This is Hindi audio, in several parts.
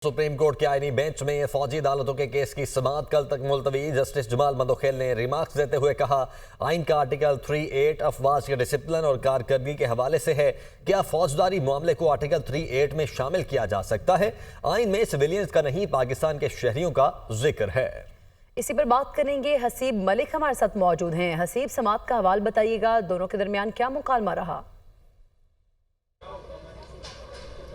सुप्रीम कोर्ट के आईनी बेंच में फौजी अदालतों के केस की समाअत कल तक मुलतवी। जस्टिस जमाल मंदोखेल ने रिमार्क्स देते हुए कहा, आइन का आर्टिकल 38 अफवाज के डिसिप्लिन और कारकर्दगी के हवाले से है। क्या फौजदारी मामले को आर्टिकल 38 में शामिल किया जा सकता है? आइन में सिविलियंस का नहीं, पाकिस्तान के शहरियों का जिक्र है। इसी पर बात करेंगे। हसीब मलिक हमारे साथ मौजूद हैं। हसीब, समाअत का हवाल बताइएगा, दोनों के दरमियान क्या मुकालमा रहा?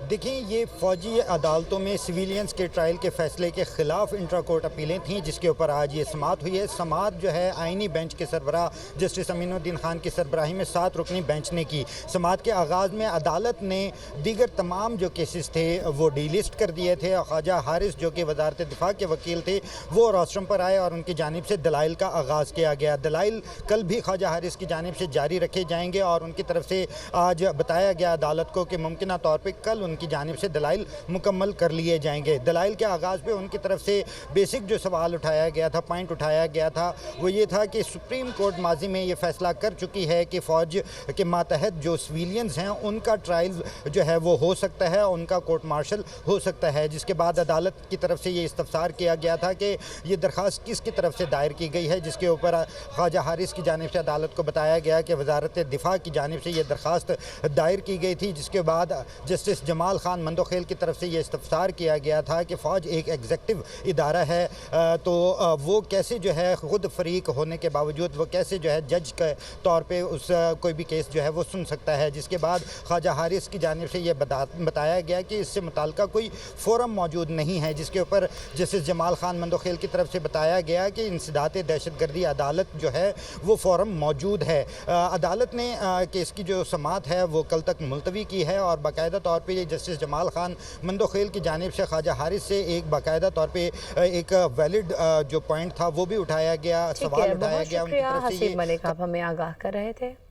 देखिए, ये फ़ौजी अदालतों में सिविलियंस के ट्रायल के फैसले के ख़िलाफ़ इंट्रा कोर्ट अपीलें थीं, जिसके ऊपर आज ये समाअत हुई है। समाअत जो है आइनी बेंच के सरबराह जस्टिस अमीनुद्दीन खान की सरबराही में 7 रुकनी बेंच ने की। समाअत के आगाज़ में अदालत ने दीगर तमाम जो केसेस थे वो डीलिस्ट कर दिए थे। ख्वाजा हारिस जो कि वजारत दिफा के वकील थे वो रोस्ट्रम पर आए और उनकी जानिब से दलाइल का आगाज़ किया गया। दलाइल कल भी ख्वाजा हारिस की जानिब से जारी रखे जाएंगे और उनकी तरफ से आज बताया गया अदालत को कि मुमकिन तौर पर कल उनकी जानिब से दलाइल मुकम्मल कर लिए जाएंगे। दलाइल के आगाज़ पे उनकी तरफ से बेसिक जो सवाल उठाया गया था, पॉइंट उठाया गया था, वो ये था कि सुप्रीम कोर्ट माजी में ये फैसला कर चुकी है कि फ़ौज के मातहत जो सिविलियंस हैं उनका ट्रायल जो है वो हो सकता है, उनका कोर्ट मार्शल हो सकता है। जिसके बाद अदालत की तरफ से ये इस्तफसार किया गया था कि ये दरख्वास्त किसकी तरफ से दायर की गई है, जिसके ऊपर ख्वाजा हारिस की जानिब से अदालत को बताया गया कि वजारत दिफा की जानिब से ये दरख्वास्त दायर की गई थी। जिसके बाद जस्टिस जमाल खान मंदोखेल की तरफ से ये इस्तफसार किया गया था कि फ़ौज एक एग्जेक्टिव इदारा है, तो वो कैसे जो है ख़ुद फरीक होने के बावजूद वो कैसे जो है जज के तौर पे उस कोई भी केस जो है वो सुन सकता है। जिसके बाद ख्वाजा हारिस की जानिब से ये बताया गया कि इससे मुताल्लिक़ कोई फ़ोरम मौजूद नहीं है, जिसके ऊपर जस्टिस जमाल खान मंदोखेल की तरफ से बताया गया कि इंसदात दहशतगर्दी अदालत जो है वो फ़ोरम मौजूद है। अदालत ने केस की जो समाअत है वो कल तक मुलतवी की है और बाकायदा तौर पर जस्टिस जमाल खान मंदोखेल की जानिब से ख्वाजा हारिस से एक बाकायदा तौर पे एक वैलिड जो पॉइंट था वो भी उठाया गया, सवाल उठाया गया उनकी तरफ से। हसीब मलिक, आप हमें आगाह कर रहे थे।